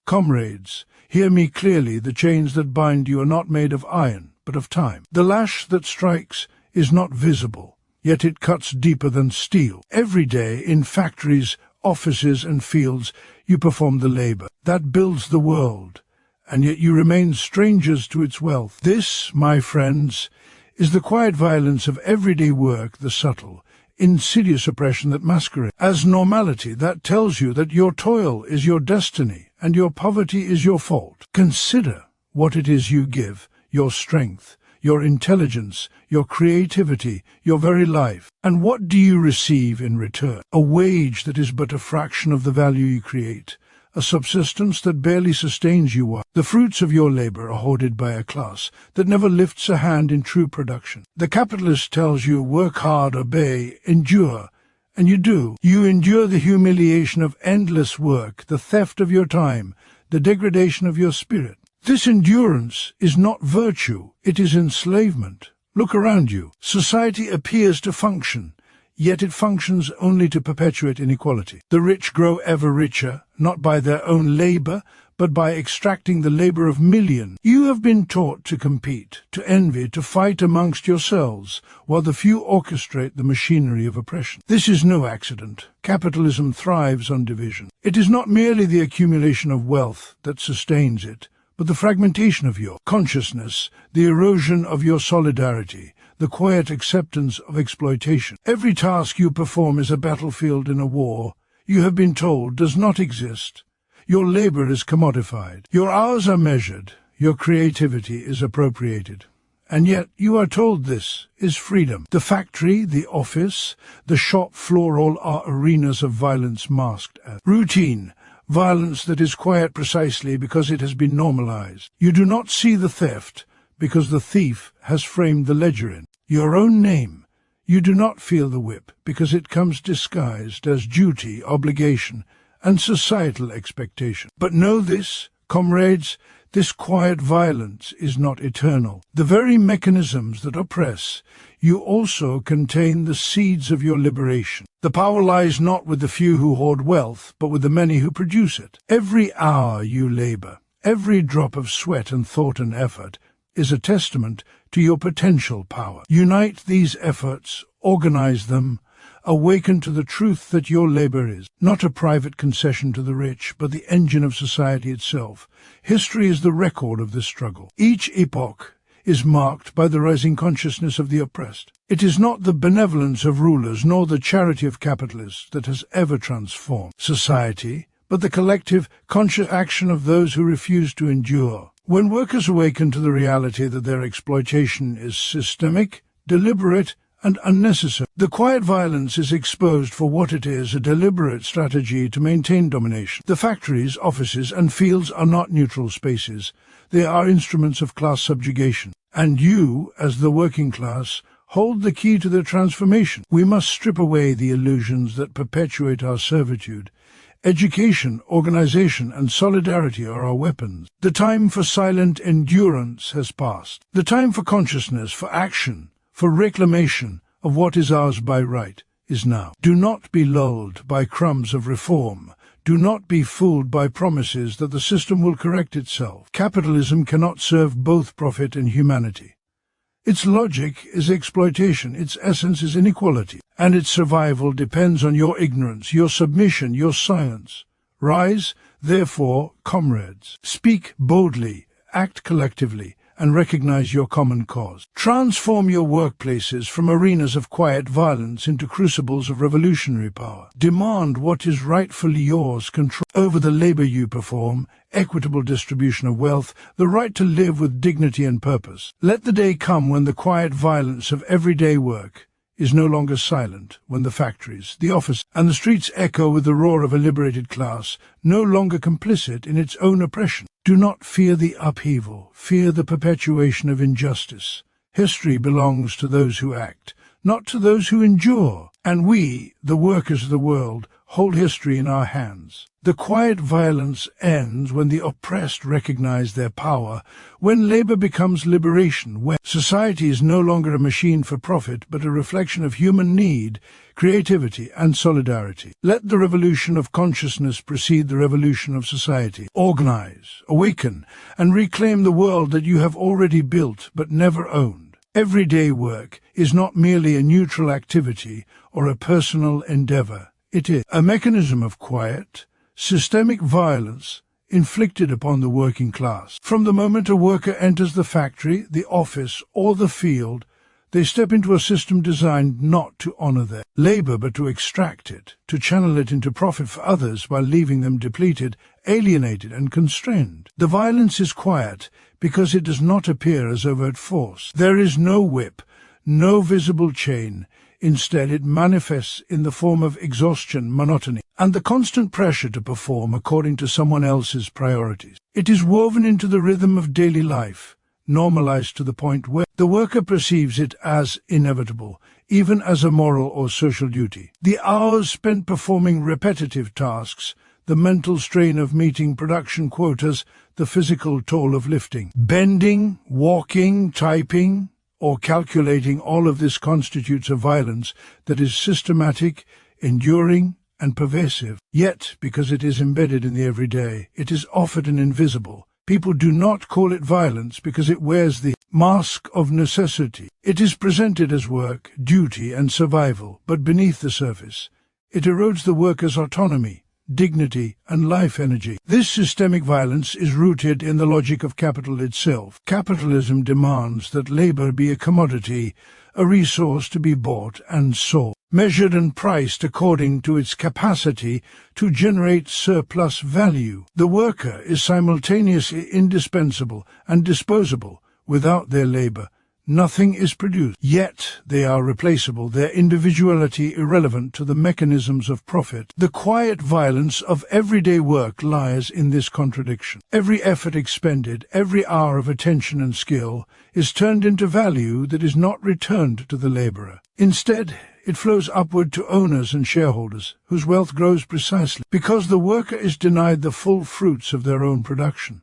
Comrades, hear me clearly, the chains that bind you are not made of iron, but of time. The lash that strikes is not visible, yet it cuts deeper than steel. Every day, in factories, offices and fields, you perform the labor that builds the world, and yet you remain strangers to its wealth. This, my friends, is the quiet violence of everyday work, the subtle, insidious oppression that masquerades as normality, that tells you that your toil is your destiny and your poverty is your fault. Consider what it is you give, your strength, your intelligence, your creativity, your very life. And what do you receive in return? A wage that is but a fraction of the value you create, a subsistence that barely sustains you. The fruits of your labor are hoarded by a class that never lifts a hand in true production. The capitalist tells you, work hard, obey, endure, and you do. You endure the humiliation of endless work, the theft of your time, the degradation of your spirit. This endurance is not virtue, it is enslavement. Look around you. Society appears to function, yet it functions only to perpetuate inequality. The rich grow ever richer, not by their own labor, but by extracting the labor of millions. You have been taught to compete, to envy, to fight amongst yourselves, while the few orchestrate the machinery of oppression. This is no accident. Capitalism thrives on division. It is not merely the accumulation of wealth that sustains it, but the fragmentation of your consciousness, the erosion of your solidarity, the quiet acceptance of exploitation. Every task you perform is a battlefield in a war you have been told does not exist. Your labor is commodified. Your hours are measured. Your creativity is appropriated. And yet you are told this is freedom. The factory, the office, the shop floor, all are arenas of violence masked as routine. Violence that is quiet precisely because it has been normalized. You do not see the theft because the thief has framed the ledger in your own name. You do not feel the whip because it comes disguised as duty, obligation, and societal expectation. But know this, comrades, this quiet violence is not eternal. The very mechanisms that oppress you also contain the seeds of your liberation. The power lies not with the few who hoard wealth, but with the many who produce it. Every hour you labor, every drop of sweat and thought and effort, is a testament to your potential power. Unite these efforts, organize them, awaken to the truth that your labor is not a private concession to the rich, but the engine of society itself. History is the record of this struggle. Each epoch is marked by the rising consciousness of the oppressed. It is not the benevolence of rulers nor the charity of capitalists that has ever transformed society, but the collective, conscious action of those who refuse to endure. When workers awaken to the reality that their exploitation is systemic, deliberate, and unnecessary, the quiet violence is exposed for what it is, a deliberate strategy to maintain domination. The factories, offices, and fields are not neutral spaces. They are instruments of class subjugation. And you, as the working class, hold the key to their transformation. We must strip away the illusions that perpetuate our servitude. Education, organization, and solidarity are our weapons. The time for silent endurance has passed. The time for consciousness, for action, for reclamation of what is ours by right is now. Do not be lulled by crumbs of reform. Do not be fooled by promises that the system will correct itself. Capitalism cannot serve both profit and humanity. Its logic is exploitation, its essence is inequality, and its survival depends on your ignorance, your submission, your silence. Rise, therefore, comrades. Speak boldly, act collectively, and recognize your common cause. Transform your workplaces from arenas of quiet violence into crucibles of revolutionary power. Demand what is rightfully yours, control over the labor you perform, equitable distribution of wealth, the right to live with dignity and purpose. Let the day come when the quiet violence of everyday work is no longer silent, when the factories, the office, and the streets echo with the roar of a liberated class, no longer complicit in its own oppression. Do not fear the upheaval, fear the perpetuation of injustice. History belongs to those who act, not to those who endure. And we, the workers of the world, hold history in our hands. The quiet violence ends when the oppressed recognize their power, when labor becomes liberation, when society is no longer a machine for profit but a reflection of human need, creativity and solidarity. Let the revolution of consciousness precede the revolution of society. Organize, awaken, and reclaim the world that you have already built but never owned. Everyday work is not merely a neutral activity or a personal endeavor. It is a mechanism of quiet, systemic violence inflicted upon the working class. From the moment a worker enters the factory, the office, or the field, they step into a system designed not to honor their labor but to extract it, to channel it into profit for others while leaving them depleted, alienated, and constrained. The violence is quiet because it does not appear as overt force. There is no whip, no visible chain. Instead, it manifests in the form of exhaustion, monotony, and the constant pressure to perform according to someone else's priorities. It is woven into the rhythm of daily life, normalized to the point where the worker perceives it as inevitable, even as a moral or social duty. The hours spent performing repetitive tasks, the mental strain of meeting production quotas, the physical toll of lifting, bending, walking, typing, or calculating, all of this constitutes a violence that is systematic, enduring, and pervasive. Yet, because it is embedded in the everyday, it is offered and invisible. People do not call it violence because it wears the mask of necessity. It is presented as work, duty, and survival, but beneath the surface, it erodes the worker's autonomy, dignity, and life energy. This systemic violence is rooted in the logic of capital itself. Capitalism demands that labor be a commodity, a resource to be bought and sold, measured and priced according to its capacity to generate surplus value. The worker is simultaneously indispensable and disposable. Without their labor, nothing is produced. Yet they are replaceable, their individuality irrelevant to the mechanisms of profit. The quiet violence of everyday work lies in this contradiction. Every effort expended, every hour of attention and skill, is turned into value that is not returned to the laborer. Instead, it flows upward to owners and shareholders, whose wealth grows precisely because the worker is denied the full fruits of their own production.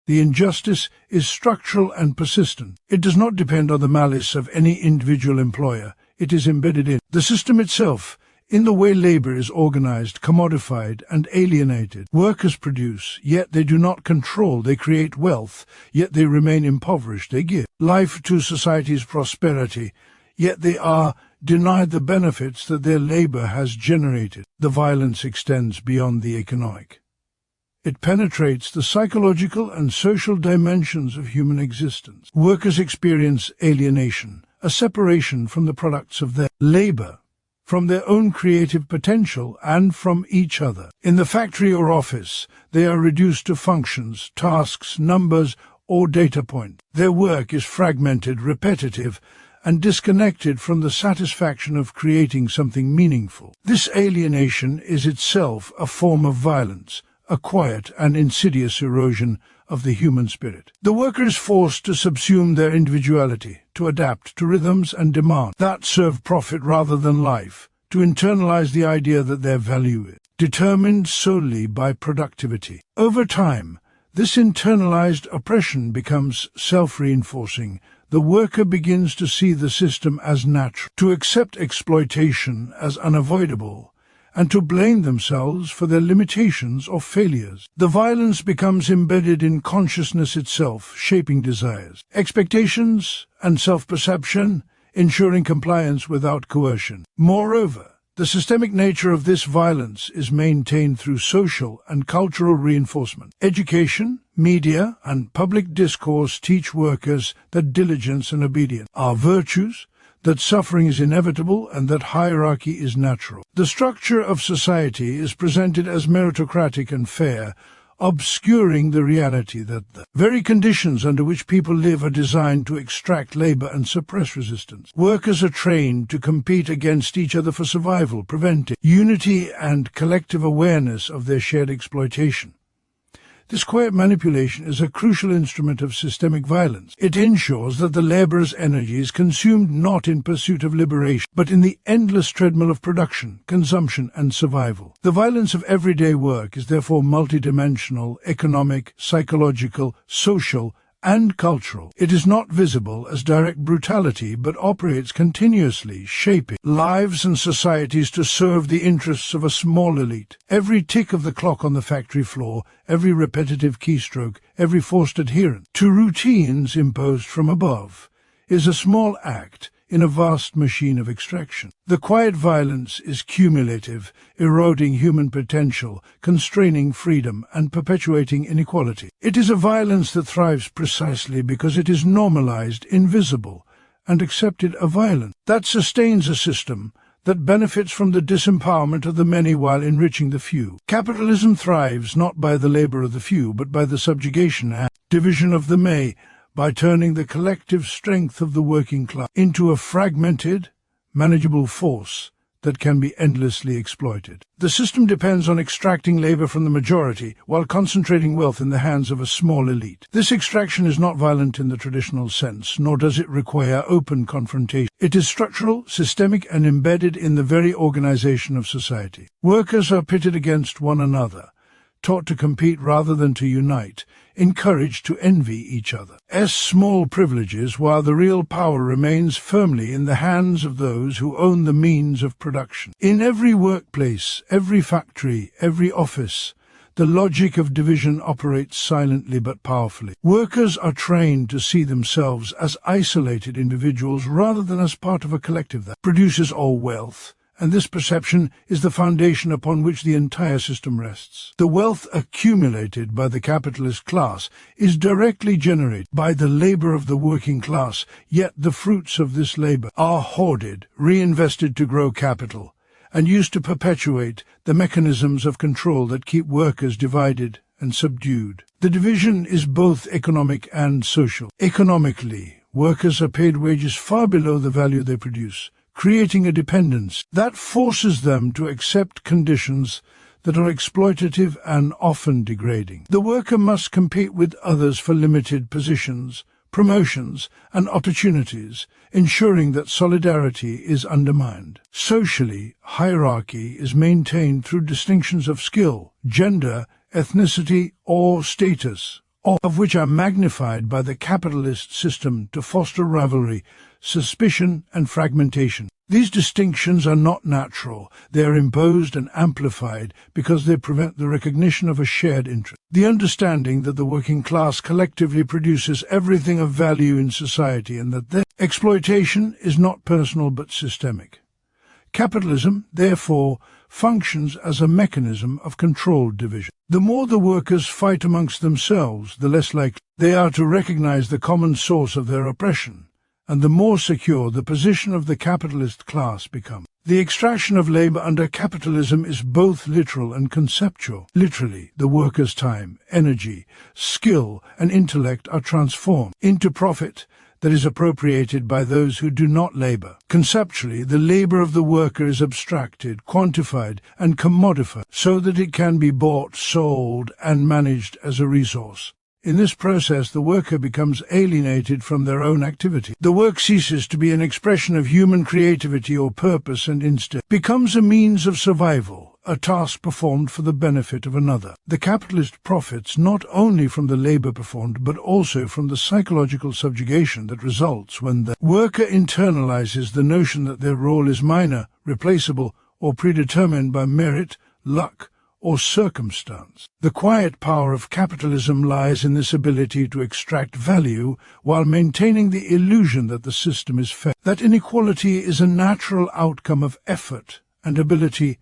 The injustice is structural and persistent. It does not depend on the malice of any individual employer. It is embedded in the system itself, in the way labor is organized, commodified, and alienated. Workers produce, yet they do not control. They create wealth, yet they remain impoverished. They give life to society's prosperity, yet they are denied the benefits that their labor has generated. The violence extends beyond the economic. It penetrates the psychological and social dimensions of human existence. Workers experience alienation, a separation from the products of their labor, from their own creative potential, and from each other. In the factory or office, they are reduced to functions, tasks, numbers, or data points. Their work is fragmented, repetitive, and disconnected from the satisfaction of creating something meaningful. This alienation is itself a form of violence, a quiet and insidious erosion of the human spirit. The worker is forced to subsume their individuality, to adapt to rhythms and demands that serve profit rather than life, to internalize the idea that their value is determined solely by productivity. Over time, this internalized oppression becomes self-reinforcing. The worker begins to see the system as natural, to accept exploitation as unavoidable, and to blame themselves for their limitations or failures. The violence becomes embedded in consciousness itself, shaping desires, expectations, and self-perception, ensuring compliance without coercion. Moreover, the systemic nature of this violence is maintained through social and cultural reinforcement. Education, media, and public discourse teach workers that diligence and obedience are virtues, that suffering is inevitable, and that hierarchy is natural. The structure of society is presented as meritocratic and fair, obscuring the reality that the very conditions under which people live are designed to extract labor and suppress resistance. Workers are trained to compete against each other for survival, preventing unity and collective awareness of their shared exploitation. This quiet manipulation is a crucial instrument of systemic violence. It ensures that the laborer's energy is consumed not in pursuit of liberation, but in the endless treadmill of production, consumption, and survival. The violence of everyday work is therefore multidimensional, economic, psychological, social, and cultural. It is not visible as direct brutality, but operates continuously, shaping lives and societies to serve the interests of a small elite. Every tick of the clock on the factory floor, every repetitive keystroke, every forced adherence to routines imposed from above, is a small act in a vast machine of extraction. The quiet violence is cumulative, eroding human potential, constraining freedom, and perpetuating inequality. It is a violence that thrives precisely because it is normalized, invisible, and accepted a violence that sustains a system that benefits from the disempowerment of the many while enriching the few. Capitalism thrives not by the labor of the few, but by the subjugation and division of the many, by turning the collective strength of the working class into a fragmented, manageable force that can be endlessly exploited. The system depends on extracting labor from the majority while concentrating wealth in the hands of a small elite. This extraction is not violent in the traditional sense, nor does it require open confrontation. It is structural, systemic, and embedded in the very organization of society. Workers are pitted against one another, taught to compete rather than to unite, encouraged to envy each other. As small privileges, while the real power remains firmly in the hands of those who own the means of production. In every workplace, every factory, every office, the logic of division operates silently but powerfully. Workers are trained to see themselves as isolated individuals rather than as part of a collective that produces all wealth, and this perception is the foundation upon which the entire system rests. The wealth accumulated by the capitalist class is directly generated by the labor of the working class, yet the fruits of this labor are hoarded, reinvested to grow capital, and used to perpetuate the mechanisms of control that keep workers divided and subdued. The division is both economic and social. Economically, workers are paid wages far below the value they produce, creating a dependence that forces them to accept conditions that are exploitative and often degrading. The worker must compete with others for limited positions, promotions, and opportunities, ensuring that solidarity is undermined. Socially, hierarchy is maintained through distinctions of skill, gender, ethnicity, or status, all of which are magnified by the capitalist system to foster rivalry, suspicion, and fragmentation. These distinctions are not natural. They are imposed and amplified because they prevent the recognition of a shared interest. The understanding that the working class collectively produces everything of value in society and that their exploitation is not personal but systemic. Capitalism, therefore, functions as a mechanism of controlled division. The more the workers fight amongst themselves, the less likely they are to recognize the common source of their oppression, and the more secure the position of the capitalist class becomes. The extraction of labor under capitalism is both literal and conceptual. Literally, the worker's time, energy, skill, and intellect are transformed into profit that is appropriated by those who do not labor. Conceptually, the labor of the worker is abstracted, quantified, and commodified so that it can be bought, sold, and managed as a resource. In this process, the worker becomes alienated from their own activity. The work ceases to be an expression of human creativity or purpose and instead becomes a means of survival, a task performed for the benefit of another. The capitalist profits not only from the labor performed, but also from the psychological subjugation that results when the worker internalizes the notion that their role is minor, replaceable, or predetermined by merit, luck, or circumstance. The quiet power of capitalism lies in this ability to extract value while maintaining the illusion that the system is fair, that inequality is a natural outcome of effort and ability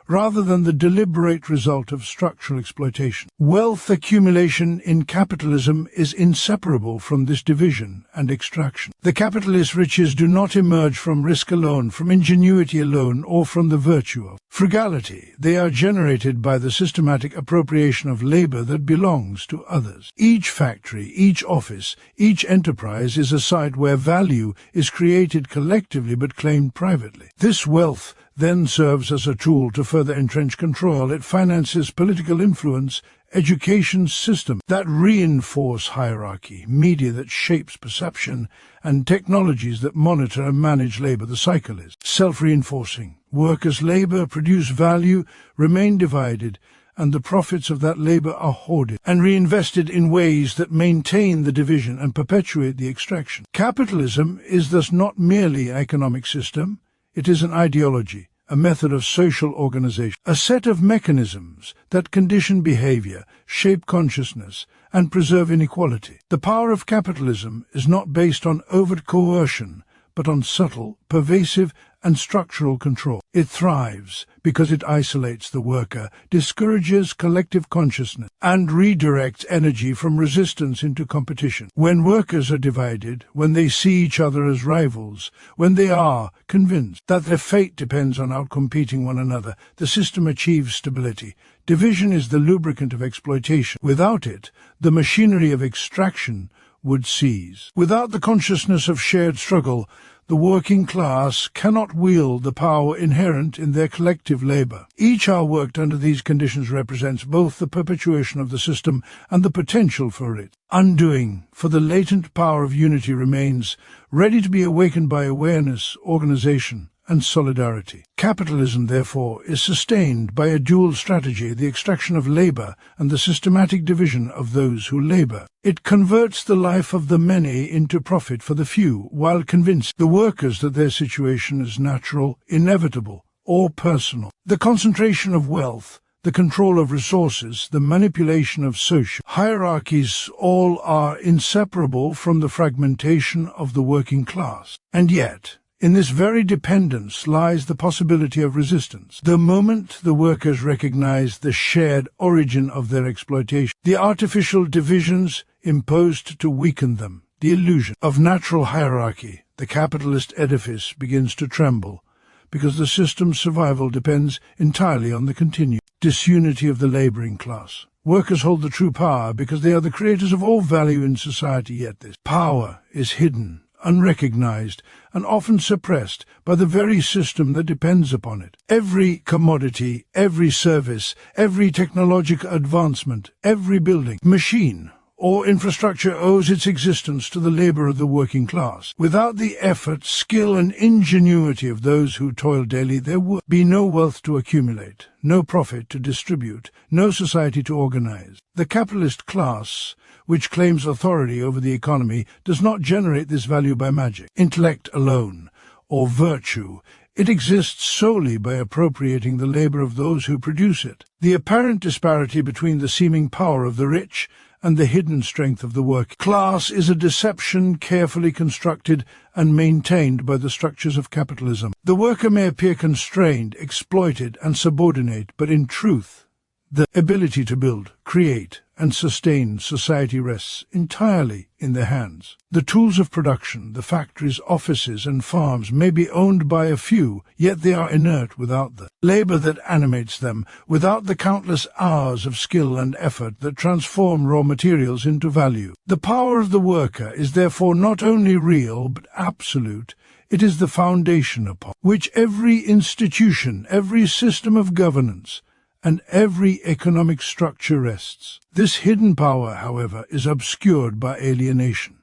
rather than the deliberate result of structural exploitation. Wealth accumulation in capitalism is inseparable from this division and extraction. The capitalist riches do not emerge from risk alone, from ingenuity alone, or from the virtue of frugality. They are generated by the systematic appropriation of labor that belongs to others. Each factory, each office, each enterprise is a site where value is created collectively but claimed privately. This wealth then serves as a tool to further entrench control. It finances political influence, education systems that reinforce hierarchy, media that shapes perception, and technologies that monitor and manage labor. The cycle is self-reinforcing. Workers' labor produce value, remain divided, and the profits of that labor are hoarded and reinvested in ways that maintain the division and perpetuate the extraction. Capitalism is thus not merely an economic system, it is an ideology, a method of social organization, a set of mechanisms that condition behavior, shape consciousness, and preserve inequality. The power of capitalism is not based on overt coercion, but on subtle, pervasive, and structural control. It thrives because it isolates the worker, discourages collective consciousness, and redirects energy from resistance into competition. When workers are divided, when they see each other as rivals, when they are convinced that their fate depends on outcompeting one another, the system achieves stability. Division is the lubricant of exploitation. Without it, the machinery of extraction would seize. Without the consciousness of shared struggle, the working class cannot wield the power inherent in their collective labor. Each hour worked under these conditions represents both the perpetuation of the system and the potential for its undoing, for the latent power of unity remains, ready to be awakened by awareness, organization, and solidarity. Capitalism, therefore, is sustained by a dual strategy, the extraction of labor and the systematic division of those who labor. It converts the life of the many into profit for the few, while convincing the workers that their situation is natural, inevitable, or personal. The concentration of wealth, the control of resources, the manipulation of social hierarchies, all are inseparable from the fragmentation of the working class. And yet, in this very dependence lies the possibility of resistance. The moment the workers recognize the shared origin of their exploitation, the artificial divisions imposed to weaken them, the illusion of natural hierarchy, the capitalist edifice begins to tremble, because the system's survival depends entirely on the continued disunity of the laboring class. Workers hold the true power because they are the creators of all value in society, yet this power is hidden, unrecognized, and often suppressed by the very system that depends upon it. Every commodity, every service, every technological advancement, every building, machine, or infrastructure owes its existence to the labor of the working class. Without the effort, skill, and ingenuity of those who toil daily, there would be no wealth to accumulate, no profit to distribute, no society to organize. The capitalist class, which claims authority over the economy, does not generate this value by magic, intellect alone, or virtue. It exists solely by appropriating the labor of those who produce it. The apparent disparity between the seeming power of the rich and the hidden strength of the working class is a deception carefully constructed and maintained by the structures of capitalism. The worker may appear constrained, exploited, and subordinate, but in truth, the ability to build, create, and sustain society rests entirely in their hands. The tools of production, the factories, offices, and farms may be owned by a few, yet they are inert without the labor that animates them, without the countless hours of skill and effort that transform raw materials into value. The power of the worker is therefore not only real, but absolute. It is the foundation upon which every institution, every system of governance, and every economic structure rests. This hidden power, however, is obscured by alienation.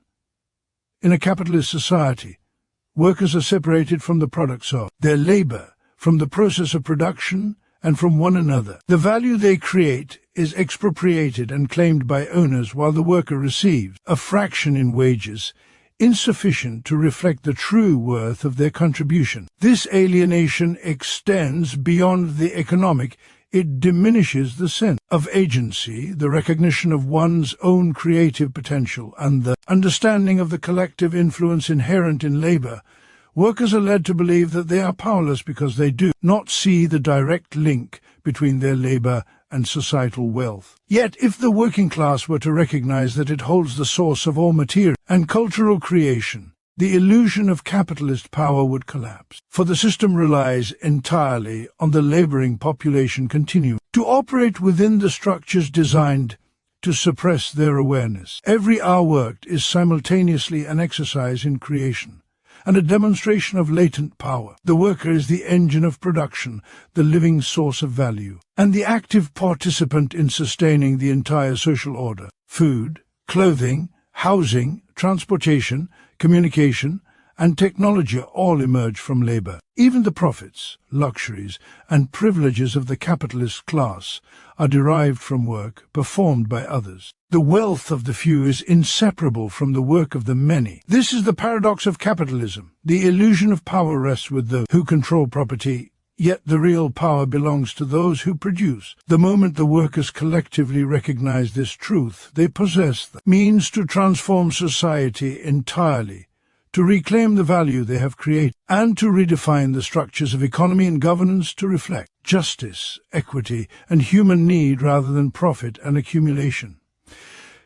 In a capitalist society, workers are separated from the products of their labor, from the process of production, and from one another. The value they create is expropriated and claimed by owners, while the worker receives a fraction in wages, insufficient to reflect the true worth of their contribution. This alienation extends beyond the economic. It diminishes the sense of agency, the recognition of one's own creative potential, and the understanding of the collective influence inherent in labor. Workers are led to believe that they are powerless because they do not see the direct link between their labor and societal wealth. Yet, if the working class were to recognize that it holds the source of all material and cultural creation, the illusion of capitalist power would collapse, for the system relies entirely on the laboring population continuing to operate within the structures designed to suppress their awareness. Every hour worked is simultaneously an exercise in creation, and a demonstration of latent power. The worker is the engine of production, the living source of value, and the active participant in sustaining the entire social order. Food, clothing, housing, transportation, communication, and technology all emerge from labor. Even the profits, luxuries, and privileges of the capitalist class are derived from work performed by others. The wealth of the few is inseparable from the work of the many. This is the paradox of capitalism. The illusion of power rests with those who control property, yet the real power belongs to those who produce. The moment the workers collectively recognize this truth, they possess the means to transform society entirely, to reclaim the value they have created, and to redefine the structures of economy and governance to reflect justice, equity, and human need rather than profit and accumulation.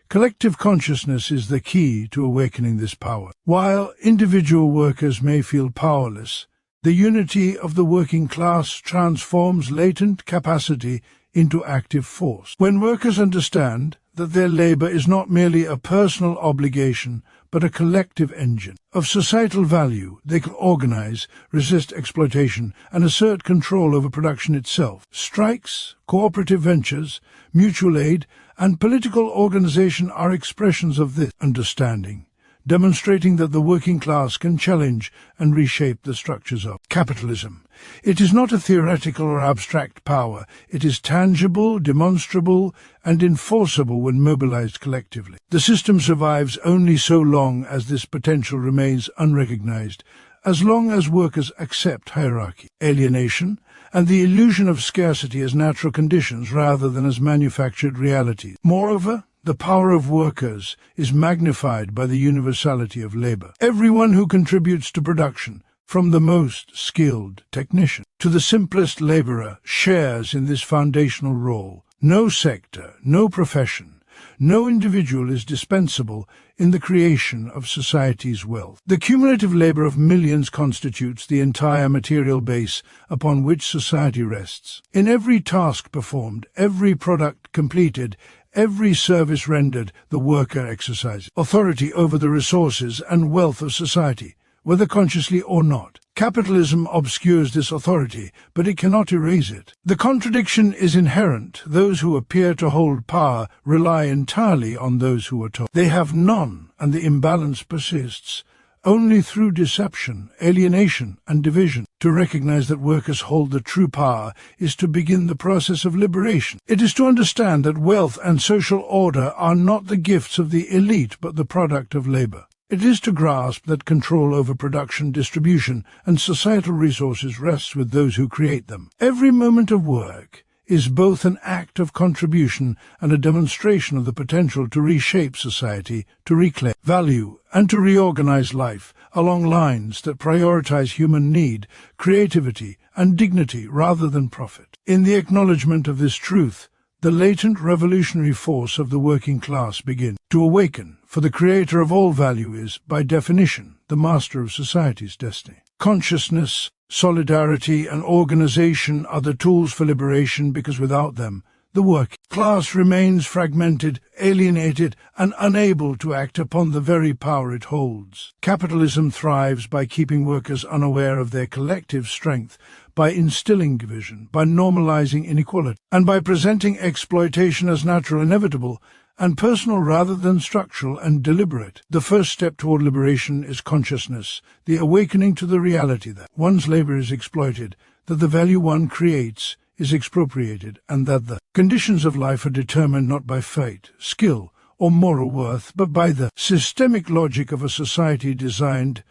Collective consciousness is the key to awakening this power. While individual workers may feel powerless, the unity of the working class transforms latent capacity into active force. When workers understand that their labor is not merely a personal obligation, but a collective engine of societal value, they can organize, resist exploitation, and assert control over production itself. Strikes, cooperative ventures, mutual aid, and political organization are expressions of this understanding, demonstrating that the working class can challenge and reshape the structures of capitalism. It is not a theoretical or abstract power. It is tangible, demonstrable, and enforceable when mobilized collectively. The system survives only so long as this potential remains unrecognized, as long as workers accept hierarchy, alienation, and the illusion of scarcity as natural conditions rather than as manufactured realities. Moreover, the power of workers is magnified by the universality of labor. Everyone who contributes to production, from the most skilled technician to the simplest laborer, shares in this foundational role. No sector, no profession, no individual is dispensable in the creation of society's wealth. The cumulative labor of millions constitutes the entire material base upon which society rests. In every task performed, every product completed, every service rendered, the worker exercises authority over the resources and wealth of society, whether consciously or not. Capitalism obscures this authority, but it cannot erase it. The contradiction is inherent. Those who appear to hold power rely entirely on those who are told they have none, and the imbalance persists. Only through deception, alienation, and division. To recognize that workers hold the true power is to begin the process of liberation. It is to understand that wealth and social order are not the gifts of the elite, but the product of labor. It is to grasp that control over production, distribution, and societal resources rests with those who create them. Every moment of work is both an act of contribution and a demonstration of the potential to reshape society, to reclaim value, and to reorganize life along lines that prioritize human need, creativity, and dignity rather than profit. In the acknowledgement of this truth, the latent revolutionary force of the working class begins to awaken, for the creator of all value is, by definition, the master of society's destiny. Consciousness, solidarity, and organization are the tools for liberation, because without them, the working class remains fragmented, alienated, and unable to act upon the very power it holds. Capitalism thrives by keeping workers unaware of their collective strength, by instilling division, by normalizing inequality, and by presenting exploitation as natural, inevitable, and personal rather than structural and deliberate. The first step toward liberation is consciousness, the awakening to the reality that one's labor is exploited, that the value one creates is expropriated, and that the conditions of life are determined not by fate, skill, or moral worth, but by the systemic logic of a society designed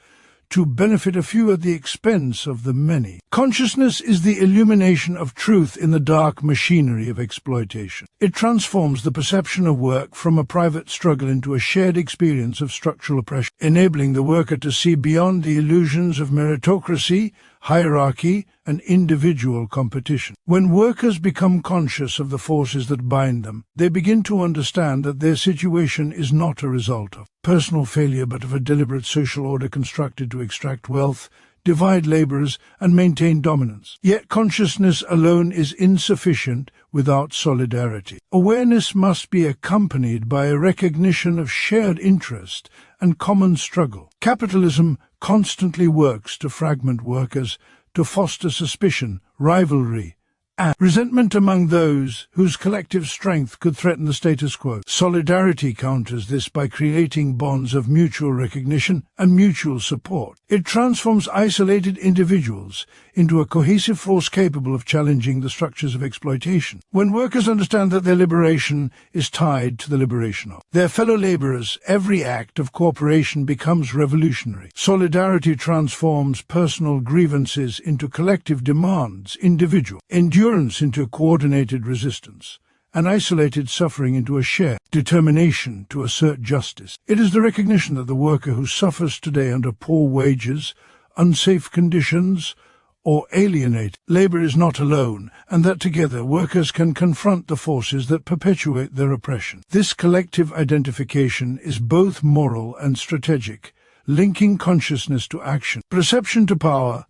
to benefit a few at the expense of the many. Consciousness is the illumination of truth in the dark machinery of exploitation. It transforms the perception of work from a private struggle into a shared experience of structural oppression, enabling the worker to see beyond the illusions of meritocracy, hierarchy, and individual competition. When workers become conscious of the forces that bind them, they begin to understand that their situation is not a result of personal failure, but of a deliberate social order constructed to extract wealth, divide laborers, and maintain dominance. Yet consciousness alone is insufficient without solidarity. Awareness must be accompanied by a recognition of shared interest and common struggle. Capitalism constantly works to fragment workers, to foster suspicion, rivalry, and resentment among those whose collective strength could threaten the status quo. Solidarity counters this by creating bonds of mutual recognition and mutual support. It transforms isolated individuals into a cohesive force capable of challenging the structures of exploitation. When workers understand that their liberation is tied to the liberation of their fellow laborers, every act of cooperation becomes revolutionary. Solidarity transforms personal grievances into collective demands, individual endurance into coordinated resistance, and isolated suffering into a shared determination to assert justice. It is the recognition that the worker who suffers today under poor wages, unsafe conditions, or alienate labor is not alone, and that together workers can confront the forces that perpetuate their oppression. This collective identification is both moral and strategic, linking consciousness to action, perception to power,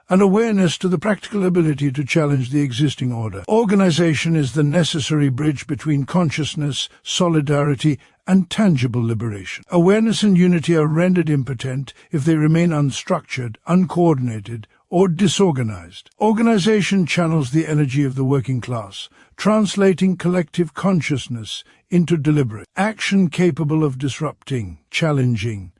and awareness to the practical ability to challenge the existing order. Organization is the necessary bridge between consciousness, solidarity, and tangible liberation. Awareness and unity are rendered impotent if they remain unstructured, uncoordinated, or disorganized. Organization channels the energy of the working class, translating collective consciousness into deliberate action capable of disrupting, challenging,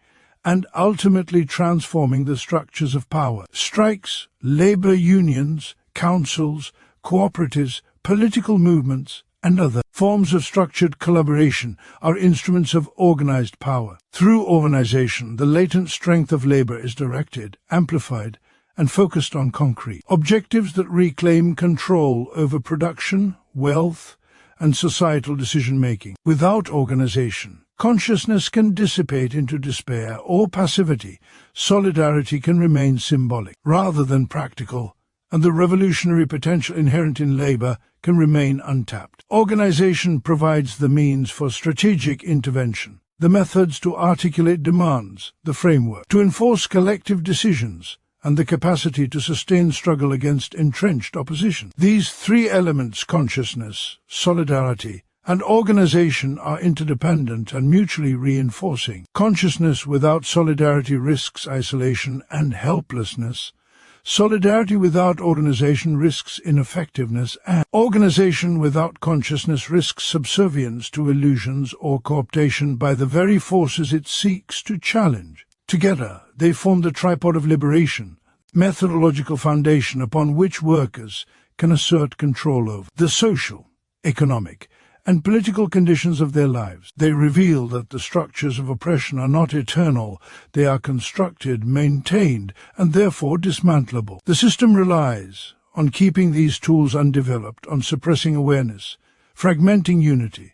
and ultimately transforming the structures of power. Strikes, labor unions, councils, cooperatives, political movements, and other forms of structured collaboration are instruments of organized power. Through organization, the latent strength of labor is directed, amplified, and focused on concrete objectives that reclaim control over production, wealth, and societal decision-making. Without organization, consciousness can dissipate into despair or passivity. Solidarity can remain symbolic rather than practical, and the revolutionary potential inherent in labor can remain untapped. Organization provides the means for strategic intervention, the methods to articulate demands, the framework to enforce collective decisions, and the capacity to sustain struggle against entrenched opposition. These three elements, consciousness, solidarity, and organization, are interdependent and mutually reinforcing. Consciousness without solidarity risks isolation and helplessness. Solidarity without organization risks ineffectiveness, and organization without consciousness risks subservience to illusions or cooptation by the very forces it seeks to challenge. Together, they form the tripod of liberation, methodological foundation upon which workers can assert control over the social, economic, and political conditions of their lives. They reveal that the structures of oppression are not eternal, they are constructed, maintained, and therefore dismantleable. The system relies on keeping these tools undeveloped, on suppressing awareness, fragmenting unity,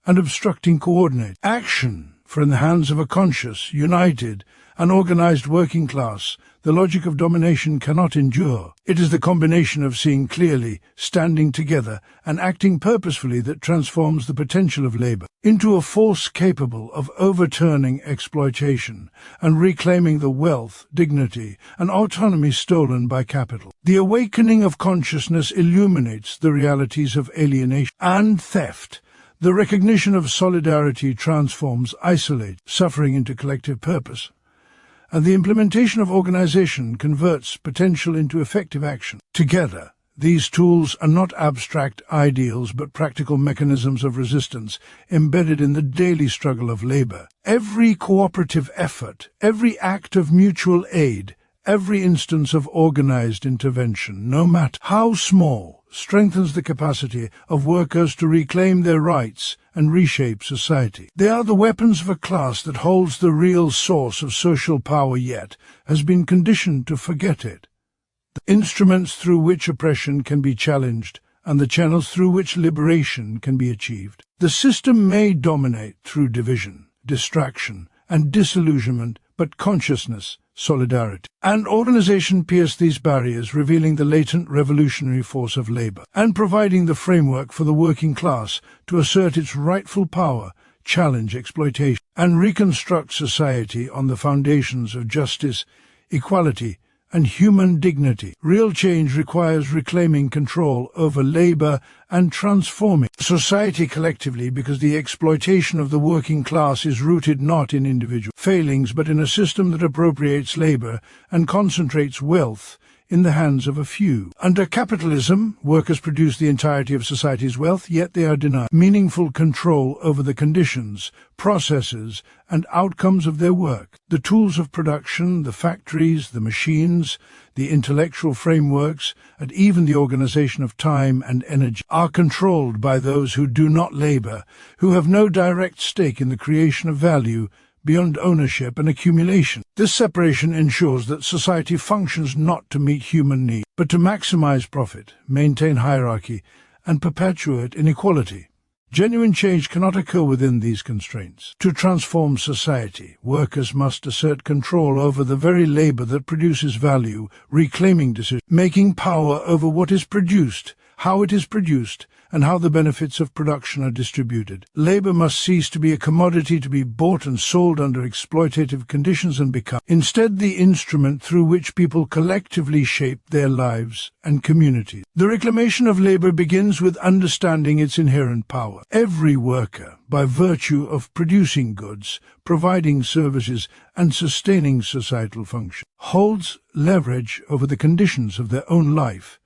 and obstructing coordinate action. For in the hands of a conscious, united, and organized working class, the logic of domination cannot endure. It is the combination of seeing clearly, standing together, and acting purposefully that transforms the potential of labor into a force capable of overturning exploitation and reclaiming the wealth, dignity, and autonomy stolen by capital. The awakening of consciousness illuminates the realities of alienation and theft. The recognition of solidarity transforms isolated suffering into collective purpose, and the implementation of organization converts potential into effective action. Together, these tools are not abstract ideals but practical mechanisms of resistance embedded in the daily struggle of labor. Every cooperative effort, every act of mutual aid, every instance of organized intervention, no matter how small, strengthens the capacity of workers to reclaim their rights and reshape society. They are the weapons of a class that holds the real source of social power yet has been conditioned to forget it. The instruments through which oppression can be challenged and the channels through which liberation can be achieved. The system may dominate through division, distraction, and disillusionment, but consciousness, solidarity, and organization pierce these barriers, revealing the latent revolutionary force of labor, and providing the framework for the working class to assert its rightful power, challenge exploitation, and reconstruct society on the foundations of justice, equality, and human dignity. Real change requires reclaiming control over labor and transforming society collectively, because the exploitation of the working class is rooted not in individual failings but in a system that appropriates labor and concentrates wealth in the hands of a few. Under capitalism, workers produce the entirety of society's wealth, yet they are denied meaningful control over the conditions, processes, and outcomes of their work. The tools of production, the factories, the machines, the intellectual frameworks, and even the organization of time and energy are controlled by those who do not labor, who have no direct stake in the creation of value beyond ownership and accumulation. This separation ensures that society functions not to meet human needs, but to maximize profit, maintain hierarchy, and perpetuate inequality. Genuine change cannot occur within these constraints. To transform society, workers must assert control over the very labor that produces value, reclaiming decision-making power over what is produced, how it is produced, and how the benefits of production are distributed. Labor must cease to be a commodity to be bought and sold under exploitative conditions and become instead the instrument through which people collectively shape their lives and communities. The reclamation of labor begins with understanding its inherent power. Every worker, by virtue of producing goods, providing services, and sustaining societal function, holds leverage over the conditions of their own life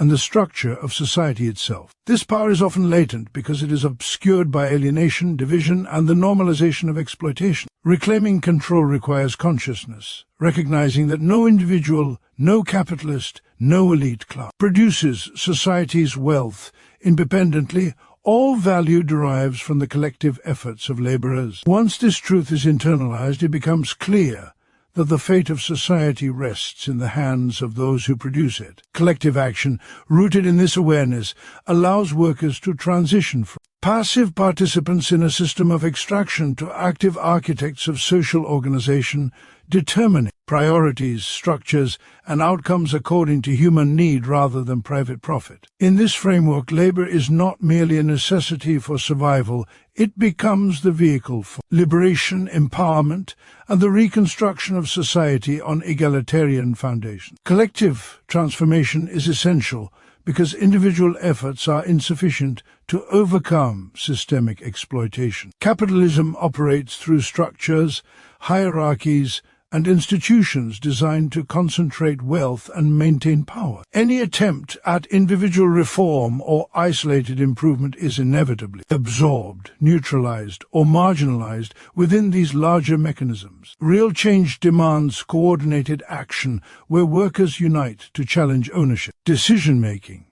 and the structure of society itself. This power is often latent because it is obscured by alienation, division, and the normalization of exploitation. Reclaiming control requires consciousness, recognizing that no individual, no capitalist, no elite class produces society's wealth independently. All value derives from the collective efforts of laborers. Once this truth is internalized, it becomes clear that the fate of society rests in the hands of those who produce it. Collective action, rooted in this awareness, allows workers to transition from passive participants in a system of extraction to active architects of social organization, determining priorities, structures, and outcomes according to human need rather than private profit. In this framework, labor is not merely a necessity for survival, it becomes the vehicle for liberation, empowerment, and the reconstruction of society on egalitarian foundations. Collective transformation is essential because individual efforts are insufficient to overcome systemic exploitation. Capitalism operates through structures, hierarchies, and institutions designed to concentrate wealth and maintain power. Any attempt at individual reform or isolated improvement is inevitably absorbed, neutralized, or marginalized within these larger mechanisms. Real change demands coordinated action where workers unite to challenge ownership, decision-making,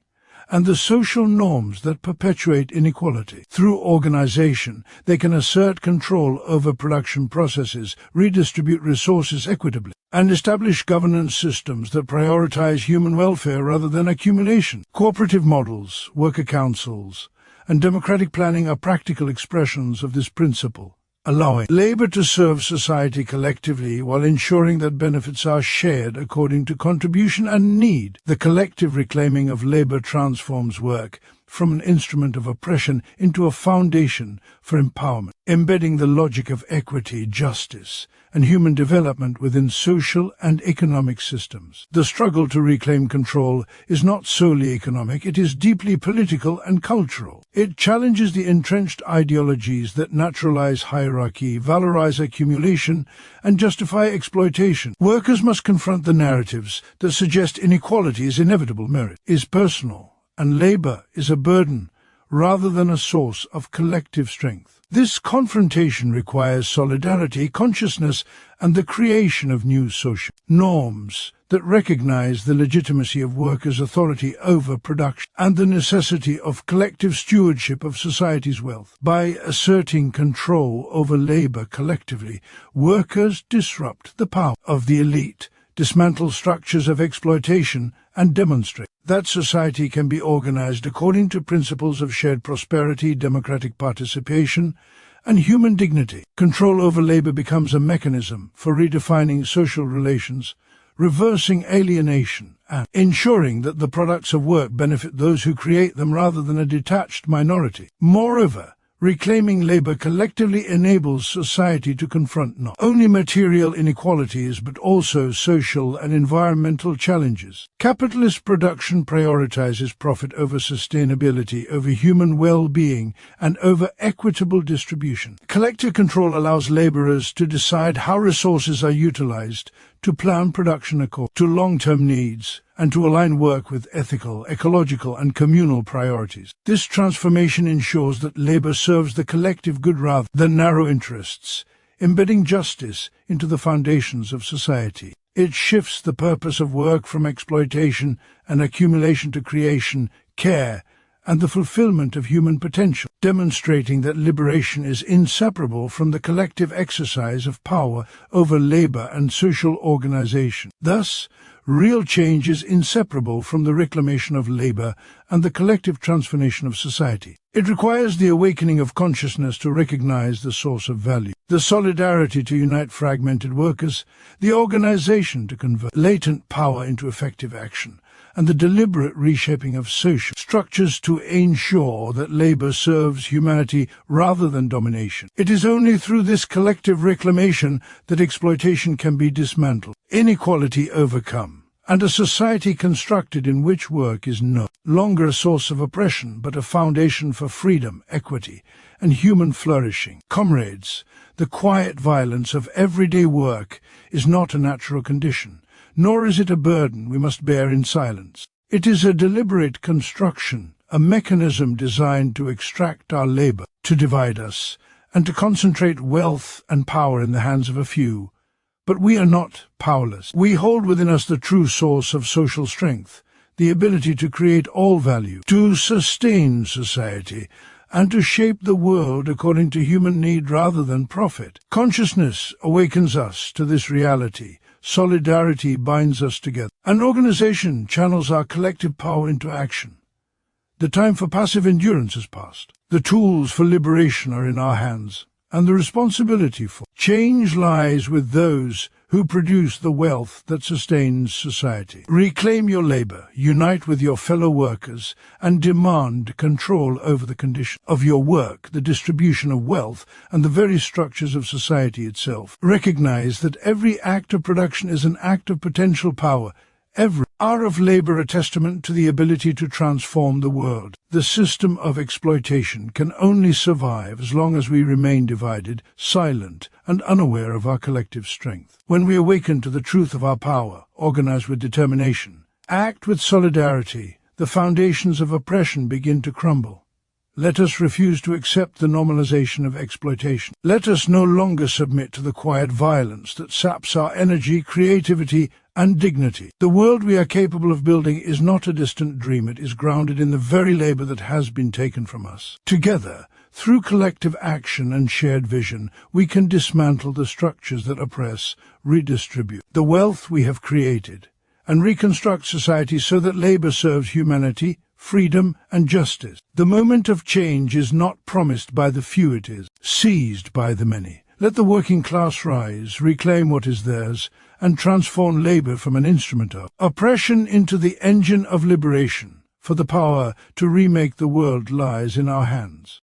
and the social norms that perpetuate inequality. Through organization, they can assert control over production processes, redistribute resources equitably, and establish governance systems that prioritize human welfare rather than accumulation. Cooperative models, worker councils, and democratic planning are practical expressions of this principle, allowing labor to serve society collectively while ensuring that benefits are shared according to contribution and need. The collective reclaiming of labor transforms work from an instrument of oppression into a foundation for empowerment, embedding the logic of equity, justice, and human development within social and economic systems. The struggle to reclaim control is not solely economic, it is deeply political and cultural. It challenges the entrenched ideologies that naturalize hierarchy, valorize accumulation, and justify exploitation. Workers must confront the narratives that suggest inequality is inevitable, merit is personal, and labor is a burden rather than a source of collective strength. This confrontation requires solidarity, consciousness, and the creation of new social norms that recognize the legitimacy of workers' authority over production and the necessity of collective stewardship of society's wealth. By asserting control over labor collectively, workers disrupt the power of the elite, dismantle structures of exploitation, and demonstrate that society can be organized according to principles of shared prosperity, democratic participation, and human dignity. Control over labor becomes a mechanism for redefining social relations, reversing alienation, and ensuring that the products of work benefit those who create them rather than a detached minority. Moreover, Reclaiming labor collectively enables society to confront not only material inequalities but also social and environmental challenges. Capitalist production prioritizes profit over sustainability, over human well-being, and over equitable distribution. Collective control allows laborers to decide how resources are utilized, to plan production according to long-term needs, and to align work with ethical, ecological, and communal priorities. This transformation ensures that labor serves the collective good rather than narrow interests, embedding justice into the foundations of society. It shifts the purpose of work from exploitation and accumulation to creation, care, and the fulfillment of human potential, demonstrating that liberation is inseparable from the collective exercise of power over labor and social organization. Thus, real change is inseparable from the reclamation of labor and the collective transformation of society. It requires the awakening of consciousness to recognize the source of value, the solidarity to unite fragmented workers, the organization to convert latent power into effective action, and the deliberate reshaping of social structures to ensure that labor serves humanity rather than domination. It is only through this collective reclamation that exploitation can be dismantled, inequality overcome, and a society constructed in which work is no longer a source of oppression but a foundation for freedom, equity, and human flourishing. Comrades, the quiet violence of everyday work is not a natural condition, nor is it a burden we must bear in silence. It is a deliberate construction, a mechanism designed to extract our labor, to divide us, and to concentrate wealth and power in the hands of a few. But we are not powerless. We hold within us the true source of social strength, the ability to create all value, to sustain society, and to shape the world according to human need rather than profit. Consciousness awakens us to this reality. Solidarity binds us together. An organization channels our collective power into action. The time for passive endurance has passed. The tools for liberation are in our hands, and the responsibility for change lies with those who produce the wealth that sustains society. Reclaim your labor, unite with your fellow workers, and demand control over the condition of your work, the distribution of wealth, and the very structures of society itself. Recognize that every act of production is an act of potential power, every hour of labor a testament to the ability to transform the world. The system of exploitation can only survive as long as we remain divided, silent, and unaware of our collective strength. When we awaken to the truth of our power, organize with determination, act with solidarity, the foundations of oppression begin to crumble. Let us refuse to accept the normalization of exploitation. Let us no longer submit to the quiet violence that saps our energy, creativity, and dignity. The world we are capable of building is not a distant dream. It is grounded in the very labor that has been taken from us. Together, through collective action and shared vision, we can dismantle the structures that oppress, redistribute the wealth we have created, and reconstruct society so that labor serves humanity, freedom, and justice. The moment of change is not promised by the few, it is seized by the many. Let the working class rise, reclaim what is theirs, and transform labor from an instrument of oppression into the engine of liberation, for the power to remake the world lies in our hands.